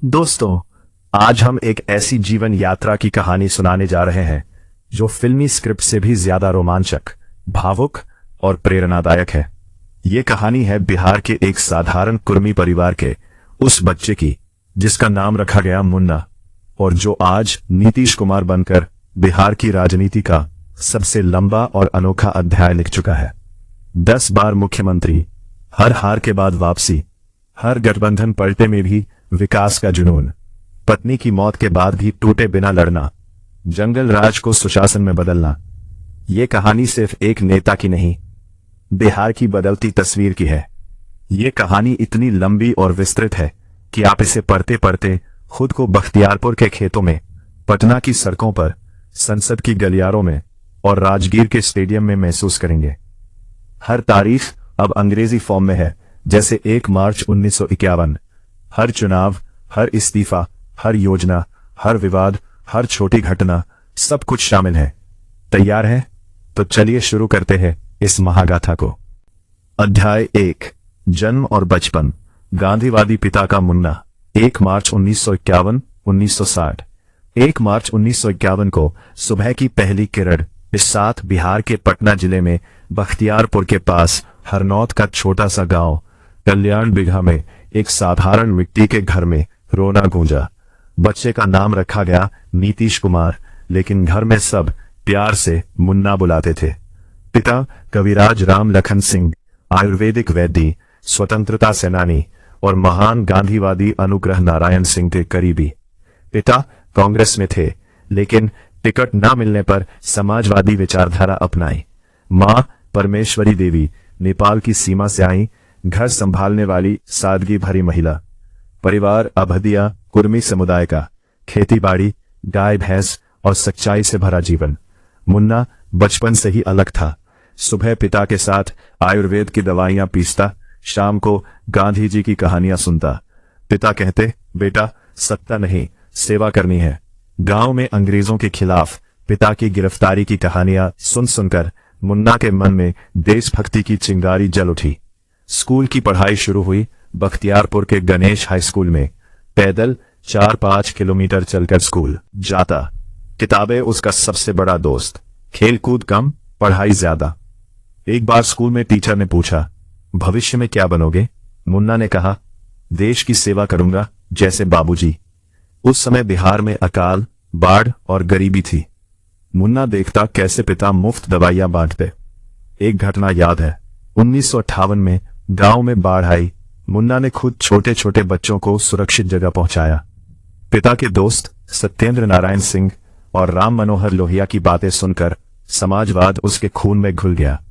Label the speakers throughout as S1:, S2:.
S1: दोस्तों, आज हम एक ऐसी जीवन यात्रा की कहानी सुनाने जा रहे हैं जो फिल्मी स्क्रिप्ट से भी ज्यादा रोमांचक, भावुक और प्रेरणादायक है। ये कहानी है बिहार के एक साधारण कुर्मी परिवार के उस बच्चे की जिसका नाम रखा गया मुन्ना, और जो आज नीतीश कुमार बनकर बिहार की राजनीति का सबसे लंबा और अनोखा अध्याय लिख चुका है। 10 बार मुख्यमंत्री, हर हार के बाद वापसी, हर गठबंधन पलटे में भी विकास का जुनून, पत्नी की मौत के बाद भी टूटे बिना लड़ना, जंगल राज को सुशासन में बदलना। ये कहानी सिर्फ एक नेता की नहीं, बिहार की बदलती तस्वीर की है। ये कहानी इतनी लंबी और विस्तृत है कि आप इसे पढ़ते पढ़ते खुद को बख्तियारपुर के खेतों में, पटना की सड़कों पर, संसद की गलियारों में और राजगीर के स्टेडियम में महसूस करेंगे। हर तारीख अब अंग्रेजी फॉर्म में है, जैसे 1 मार्च 1951। हर चुनाव, हर इस्तीफा, हर योजना, हर विवाद, हर छोटी घटना, सब कुछ शामिल है। तैयार है? तो चलिए शुरू करते हैं इस महागाथा को। अध्याय 1, जन्म और बचपन। गांधीवादी पिता का मुन्ना। 1 मार्च 1951-1960। 1 मार्च 1951 को सुबह की पहली किरण इस साथ बिहार के पटना जिले में बख्तियारपुर के पास हरनौत का छोटा सा गांव कल्याण बिघा में एक साधारण मिट्टी के घर में रोना गूंजा। बच्चे का नाम रखा गया नीतीश कुमार, लेकिन घर में सब प्यार से मुन्ना बुलाते थे। पिता कविराज राम लखन सिंह, आयुर्वेदिक वैद्य, स्वतंत्रता सेनानी और महान गांधीवादी अनुग्रह नारायण सिंह थे करीबी। पिता कांग्रेस में थे, लेकिन टिकट न मिलने पर समाजवादी विचारधारा अपनाई। मां परमेश्वरी देवी नेपाल की सीमा से आई, घर संभालने वाली सादगी भरी महिला। परिवार अभदिया कुर्मी समुदाय का, खेती बाड़ी, गाय भैंस और सच्चाई से भरा जीवन। मुन्ना बचपन से ही अलग था। सुबह पिता के साथ आयुर्वेद की दवाइयां पीसता, शाम को गांधी जी की कहानियां सुनता। पिता कहते, बेटा सत्ता नहीं, सेवा करनी है। गांव में अंग्रेजों के खिलाफ पिता की गिरफ्तारी की कहानियां सुन सुनकर मुन्ना के मन में देशभक्ति की चिंगारी जल उठी। स्कूल की पढ़ाई शुरू हुई बख्तियारपुर के गणेश हाई स्कूल में। पैदल 4-5 किलोमीटर चलकर स्कूल जाता। किताबें उसका सबसे बड़ा दोस्त, खेलकूद कम, पढ़ाई ज्यादा। एक बार स्कूल में टीचर ने पूछा, भविष्य में क्या बनोगे? मुन्ना ने कहा, देश की सेवा करूंगा जैसे बाबूजी। उस समय बिहार में अकाल, बाढ़ और गरीबी थी। मुन्ना देखता कैसे पिता मुफ्त दवाइयां बांटते। एक घटना याद है, 1958 में गांव में बाढ़ आई। मुन्ना ने खुद छोटे छोटे बच्चों को सुरक्षित जगह पहुंचाया। पिता के दोस्त सत्येंद्र नारायण सिंह और राम मनोहर लोहिया की बातें सुनकर समाजवाद उसके खून में घुल गया।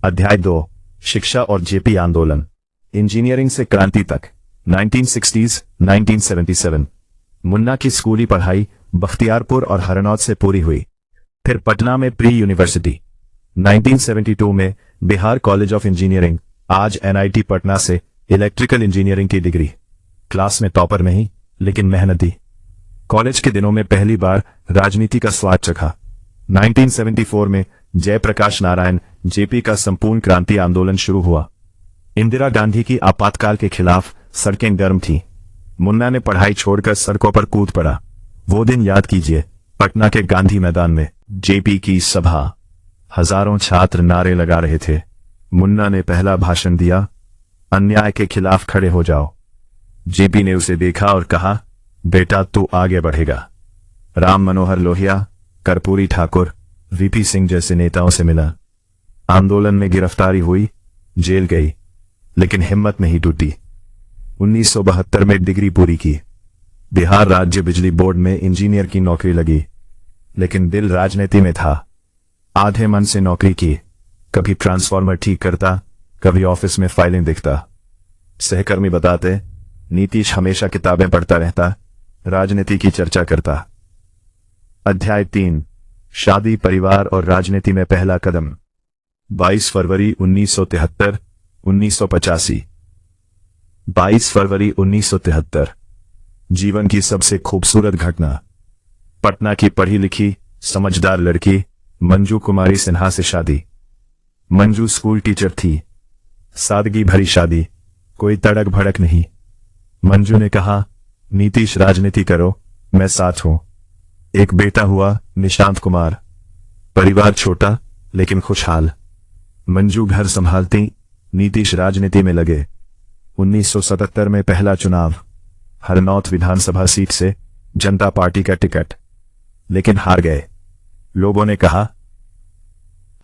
S1: अध्याय 2, शिक्षा और जेपी आंदोलन। इंजीनियरिंग से क्रांति तक, 1960s-1977। मुन्ना की स्कूली पढ़ाई बख्तियारपुर और हरनौत से पूरी हुई, फिर पटना में प्री यूनिवर्सिटी। 1972 में बिहार कॉलेज ऑफ इंजीनियरिंग, आज एनआईटी पटना से इलेक्ट्रिकल इंजीनियरिंग की डिग्री। क्लास में टॉपर नहीं, लेकिन मेहनती। कॉलेज के दिनों में पहली बार राजनीति का स्वाद चखा। 1974 में जयप्रकाश नारायण जेपी का संपूर्ण क्रांति आंदोलन शुरू हुआ। इंदिरा गांधी की आपातकाल के खिलाफ सड़कें गर्म थीं। मुन्ना ने पढ़ाई छोड़कर सड़कों पर कूद पड़ा। वो दिन याद कीजिए, पटना के गांधी मैदान में जेपी की सभा। हजारों छात्र नारे लगा रहे थे। मुन्ना ने पहला भाषण दिया, अन्याय के खिलाफ खड़े हो जाओ। जेपी ने उसे देखा और कहा, बेटा तू आगे बढ़ेगा। राम मनोहर लोहिया, कर्पूरी ठाकुर, वीपी सिंह जैसे नेताओं से मिला। आंदोलन में गिरफ्तारी हुई, जेल गई, लेकिन हिम्मत नहीं टूटी। 1972 में डिग्री पूरी की। बिहार राज्य बिजली बोर्ड में इंजीनियर की नौकरी लगी, लेकिन दिल राजनीति में था। आधे मन से नौकरी की, कभी ट्रांसफार्मर ठीक करता, कभी ऑफिस में फाइलें देखता। सहकर्मी बताते, नीतीश हमेशा किताबें पढ़ता रहता, राजनीति की चर्चा करता। अध्याय 3, शादी, परिवार और राजनीति में पहला कदम। 22 फरवरी 1973, 1985। 22 फरवरी 1973, जीवन की सबसे खूबसूरत घटना। पटना की पढ़ी लिखी समझदार लड़की मंजू कुमारी सिन्हा से शादी। मंजू स्कूल टीचर थी। सादगी भरी शादी, कोई तड़क भड़क नहीं। मंजू ने कहा, नीतीश राजनीति करो, मैं साथ हूं। एक बेटा हुआ निशांत कुमार, परिवार छोटा लेकिन खुशहाल। मंजू घर संभालती, नीतीश राजनीति में लगे। 1977 में पहला चुनाव, हरनौत विधानसभा सीट से जनता पार्टी का टिकट, लेकिन हार गए। लोगों ने कहा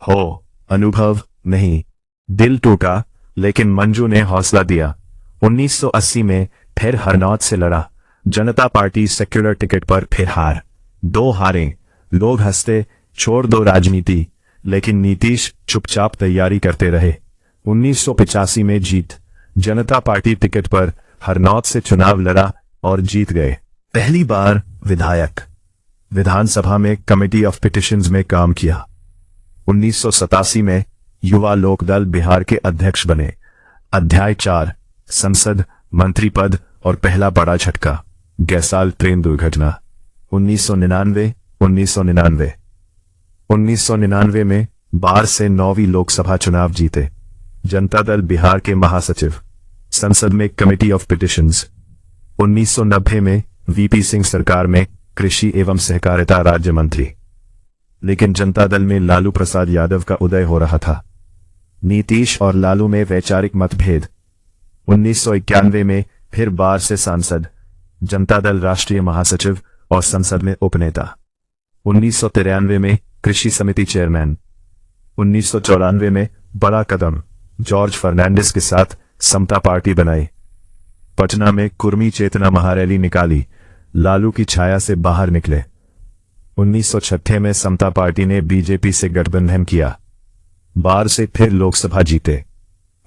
S1: हो अनुभव नहीं, दिल टूटा, लेकिन मंजू ने हौसला दिया। 1980 में फिर हरनौत से लड़ा, जनता पार्टी सेक्युलर टिकट पर फिर हार। 2 हारे, लोग हंसते, छोड़ दो राजनीति, लेकिन नीतीश चुपचाप तैयारी करते रहे। 1985 में जीत, जनता पार्टी टिकट पर हरनौत से चुनाव लड़ा और जीत गए। पहली बार विधायक, विधानसभा में कमेटी ऑफ पिटिशंस में काम किया। 1987 में युवा लोकदल बिहार के अध्यक्ष बने। अध्याय 4, संसद, मंत्री पद और पहला बड़ा झटका, गैसाल ट्रेन दुर्घटना। 1999 में बार से 9वीं लोकसभा चुनाव जीते। जनता दल बिहार के महासचिव, संसद में कमेटी ऑफ पिटिशंस। 1990 में वीपी सिंह सरकार में कृषि एवं सहकारिता राज्य मंत्री, लेकिन जनता दल में लालू प्रसाद यादव का उदय हो रहा था। नीतीश और लालू में वैचारिक मतभेद। 1991 में फिर बार से सांसद, जनता दल राष्ट्रीय महासचिव और संसद में उपनेता। 1993 में कृषि समिति चेयरमैन। 1994 में बड़ा कदम, जॉर्ज फर्नांडिस के साथ समता पार्टी बनाई। पटना में कुर्मी चेतना महारैली निकाली, लालू की छाया से बाहर निकले। 1996 में समता पार्टी ने बीजेपी से गठबंधन किया, बार से फिर लोकसभा जीते।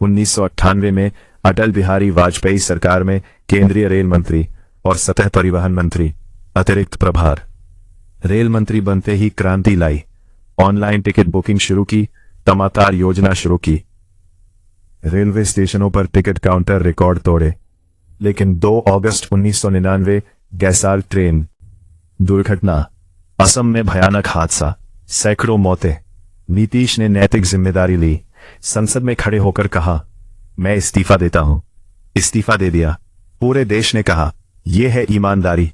S1: 1998 में अटल बिहारी वाजपेयी सरकार में केंद्रीय रेल मंत्री और सतह परिवहन मंत्री, अतिरिक्त प्रभार। रेल मंत्री बनते ही क्रांति लाई, ऑनलाइन टिकट बुकिंग शुरू की, तमातार योजना शुरू की। रेलवे स्टेशनों पर टिकट काउंटर रिकॉर्ड तोड़े, लेकिन 2 अगस्त 1999 गैसाल ट्रेन दुर्घटना, असम में भयानक हादसा, सैकड़ों मौतें। नीतीश ने नैतिक जिम्मेदारी ली, संसद में खड़े होकर कहा, मैं इस्तीफा देता हूं। इस्तीफा दे दिया। पूरे देश ने कहा, यह है ईमानदारी।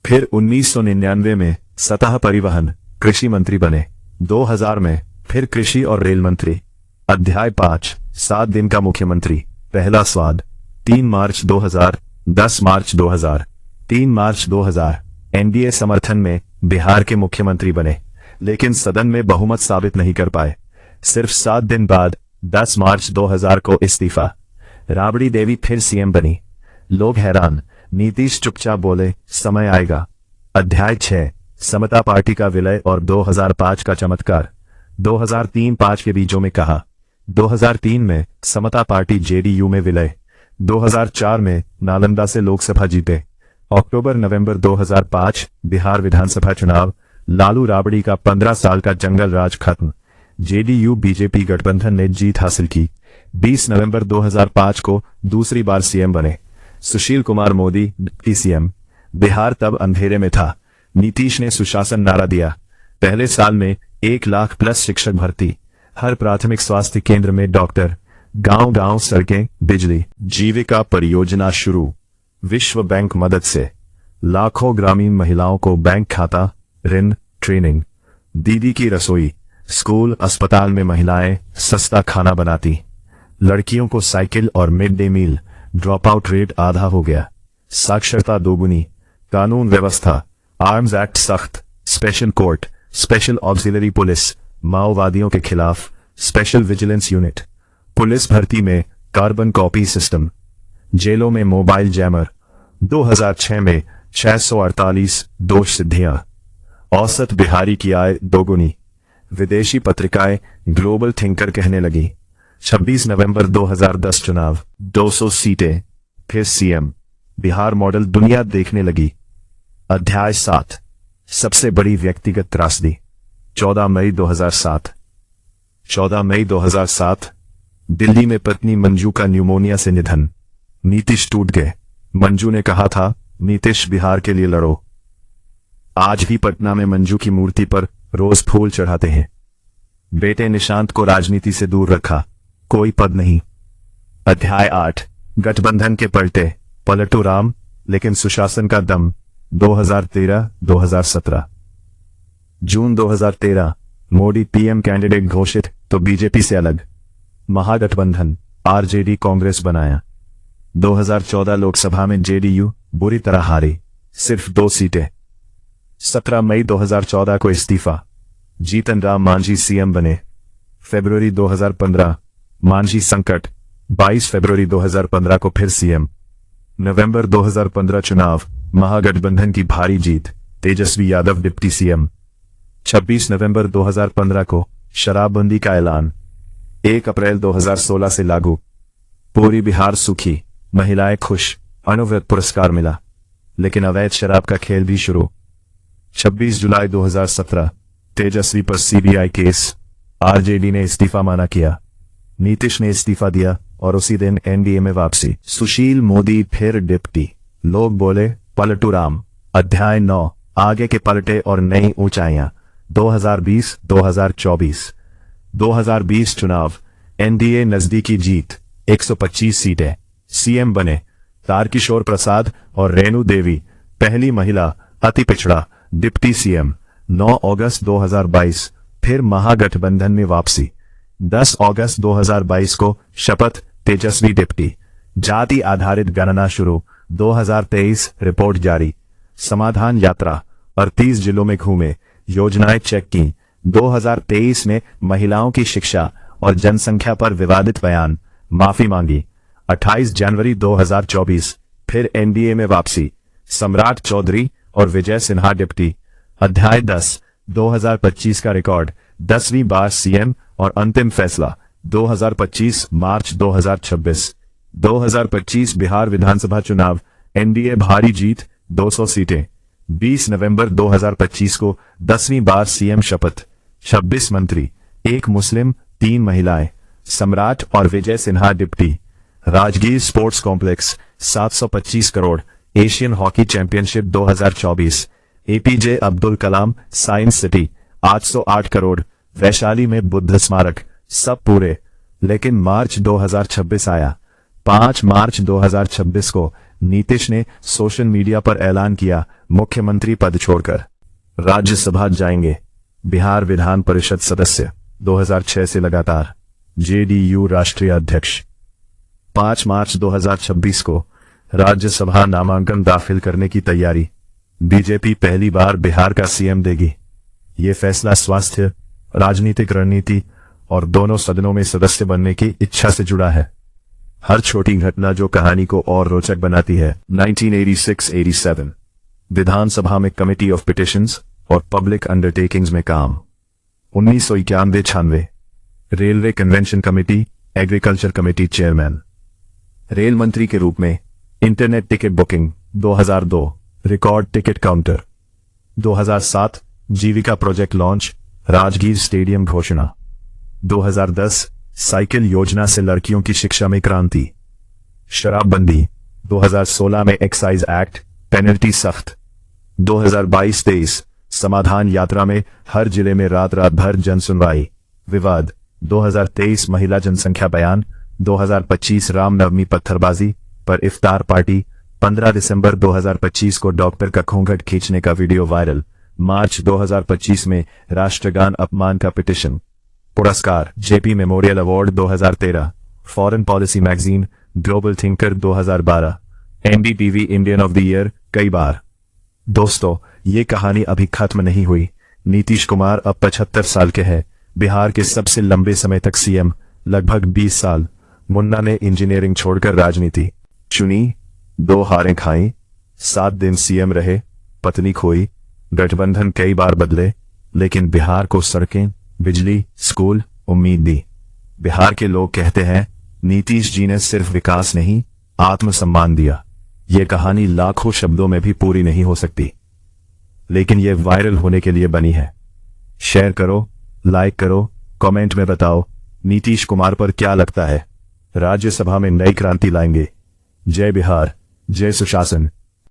S1: फिर 1999 में सतह परिवहन कृषि मंत्री बने। 2000 में फिर कृषि और रेल मंत्री। अध्याय 5, 7 दिन का मुख्यमंत्री, पहला स्वाद। 3 मार्च 2000, 10 मार्च 2000, 3 मार्च 2000 एनडीए समर्थन में बिहार के मुख्यमंत्री बने, लेकिन सदन में बहुमत साबित नहीं कर पाए। सिर्फ 7 दिन बाद 10 मार्च 2000 को इस्तीफा। राबड़ी देवी फिर सीएम बनी। लोग हैरान, नीतीश चुपचाप बोले, समय आएगा। अध्याय 6, समता पार्टी का विलय और 2005 का चमत्कार। 2003-5 के बीचों में कहा। 2003 में समता पार्टी जेडीयू में विलय। 2004 में नालंदा से लोकसभा जीते। अक्टूबर-नवंबर 2005 बिहार विधानसभा चुनाव, लालू राबड़ी का 15 साल का जंगल राज खत्म। जेडीयू बीजेपी गठबंधन ने जीत हासिल की। 20 नवंबर 2005 को दूसरी बार सीएम बने सुशील कुमार मोदी, डिप्टी सीएम। बिहार तब अंधेरे में था। नीतीश ने सुशासन नारा दिया। पहले साल में 1 लाख प्लस शिक्षक भर्ती, हर प्राथमिक स्वास्थ्य केंद्र में डॉक्टर, गांव-गांव सड़कें, बिजली। जीविका परियोजना शुरू, विश्व बैंक मदद से लाखों ग्रामीण महिलाओं को बैंक खाता, ऋण, ट्रेनिंग। दीदी की रसोई, स्कूल अस्पताल में महिलाएं सस्ता खाना बनाती। लड़कियों को साइकिल और mid day meal, drop out rate आधा हो गया। साक्षरता दोगुनी, कानून व्यवस्था, आर्म्स एक्ट सख्त, special court, special auxiliary police, माओवादियों के खिलाफ स्पेशल विजिलेंस यूनिट। पुलिस भर्ती में कार्बन कॉपी सिस्टम, जेलों में मोबाइल जैमर। 2006 में 648 दोष सिद्धियां। औसत बिहारी की आय दोगुनी। विदेशी पत्रिकाएं ग्लोबल थिंकर कहने लगी। 26 नवंबर 2010 चुनाव, 200 सीटें, फिर सीएम। बिहार मॉडल दुनिया देखने लगी। अध्याय 7, सबसे बड़ी व्यक्तिगत त्रासदी। 14 मई 2007। 14 मई 2007 दिल्ली में पत्नी मंजू का न्यूमोनिया से निधन। नीतीश टूट गए। मंजू ने कहा था, नीतीश बिहार के लिए लड़ो। आज भी पटना में मंजू की मूर्ति पर रोज फूल चढ़ाते हैं। बेटे निशांत को राजनीति से दूर रखा, कोई पद नहीं। अध्याय 8, गठबंधन के पलटे, पलटू राम, लेकिन सुशासन का दम 2013-2017। जून 2013 मोदी पीएम कैंडिडेट घोषित तो बीजेपी से अलग, महागठबंधन आरजेडी कांग्रेस बनाया। 2014 लोकसभा में जेडीयू बुरी तरह हारी, सिर्फ 2 सीटें। 17 मई 2014 को इस्तीफा, जीतन राम मांझी सीएम बने। फरवरी 2015 मांझी संकट, 22 फरवरी 2015 को फिर सीएम। नवंबर 2015 चुनाव, महागठबंधन की भारी जीत, तेजस्वी यादव डिप्टी सीएम। 26 नवंबर 2015 को शराबबंदी का ऐलान, 1 अप्रैल 2016 से लागू। पूरी बिहार सुखी, महिलाएं खुश, अनुव्रत पुरस्कार मिला, लेकिन अवैध शराब का खेल भी शुरू। 26 जुलाई 2017 तेजस्वी पर सीबीआई केस, आरजेडी ने इस्तीफा माना किया, नीतीश ने इस्तीफा दिया और उसी दिन एनडीए में वापसी। सुशील मोदी फिर डिप्टी, लोग बोले पलटू राम। अध्याय 9, आगे के पलटे और नई ऊंचाइयां। 2020-2024 2020 चुनाव, एनडीए नजदीकी जीत, 125 सीटें, सीएम बने तारकिशोर प्रसाद और रेणु देवी, पहली महिला अति पिछड़ा डिप्टी सीएम। 9 अगस्त 2022 फिर महागठबंधन में वापसी। 10 अगस्त 2022 को शपथ, तेजस्वी डिप्टी। जाति आधारित गणना शुरू, 2023 रिपोर्ट जारी। समाधान यात्रा, 38 जिलों में घूमे, योजनाएं चेक की। 2023 में महिलाओं की शिक्षा और जनसंख्या पर विवादित बयान, माफी मांगी। 28 जनवरी 2024 फिर एनडीए में वापसी, सम्राट चौधरी और विजय सिन्हा डिप्टी। अध्याय 10, 2025 का रिकॉर्ड, 10वीं बार सीएम और अंतिम फैसला, 2025 मार्च 2026। 2025 बिहार विधानसभा चुनाव, एनडीए भारी जीत, 200 सीटें। 20 नवंबर 2025 को 10वीं बार सीएम शपथ, 26 मंत्री, 1 मुस्लिम, 3 महिलाएं, सम्राट और Vijay Sinha deputy. Rajgir sports complex, 725 crore, Asian hockey championship 2024। APJ Abdul Kalam science city, 808 crore, Vaishali में बुद्ध स्मारक, सब पूरे। लेकिन मार्च 2026 आया। 5 मार्च 2026 को नीतीश ने सोशल मीडिया पर ऐलान किया, मुख्यमंत्री पद छोड़कर राज्यसभा जाएंगे। बिहार विधान परिषद सदस्य, 2006 से लगातार, जेडीयू राष्ट्रीय अध्यक्ष। 5 मार्च 2026 को राज्यसभा नामांकन दाखिल करने की तैयारी। बीजेपी पहली बार बिहार का सीएम देगी। ये फैसला स्वास्थ्य, राजनीतिक रणनीति और दोनों सदनों में सदस्य बनने की इच्छा से जुड़ा है। हर छोटी घटना जो कहानी को और रोचक बनाती है। 1986-87 विधानसभा में कमेटी ऑफ पिटिशंस और पब्लिक अंडरटेकिंग्स में काम। 1991-96 railway convention committee, agriculture committee chairman. Rail मंत्री के रूप में internet ticket booking. 2002 record ticket counter. 2007 जीविका प्रोजेक्ट लॉन्च, राजगीर स्टेडियम घोषणा। 2010 साइकिल योजना से लड़कियों की शिक्षा में क्रांति। शराबबंदी। 2016 में एक्साइज एक्ट, पेनल्टी सख्त। 2022-23 समाधान यात्रा में हर जिले में रात भर जन सुनवाई, विवाद। 2023 महिला जनसंख्या बयान। 2025 रामनवमी पत्थरबाजी पर इफ्तार पार्टी। 15 दिसंबर 2025 को डॉक्टर का घूंघट खींचने का वीडियो वायरल। मार्च 2025 में राष्ट्रगान अपमान का पिटिशन। पुरस्कार, JP memorial award 2013, foreign policy magazine, global thinker 2012, NDTV Indian of the year कई बार। दोस्तों, ये कहानी अभी खत्म नहीं हुई। नीतीश कुमार अब 75 साल के हैं, बिहार के सबसे लंबे समय तक सीएम, लगभग 20 साल। मुन्ना ने इंजीनियरिंग छोड़कर राजनीति चुनी, 2 हारें खाई, 7 दिन सीएम रहे, पत्नी खोई, गठबंधन कई बार बदले, लेकिन बिहार को सड़कें, बिजली, स्कूल, उम्मीद दी। बिहार के लोग कहते हैं, नीतीश जी ने सिर्फ विकास नहीं, आत्मसम्मान दिया। ये कहानी लाखों शब्दों में भी पूरी नहीं हो सकती, लेकिन ये वायरल होने के लिए बनी है। शेयर करो, लाइक करो, कमेंट में बताओ नीतीश कुमार पर क्या लगता है। राज्यसभा में नई क्रांति लाएंगे। जय बिहार, जय सुशासन।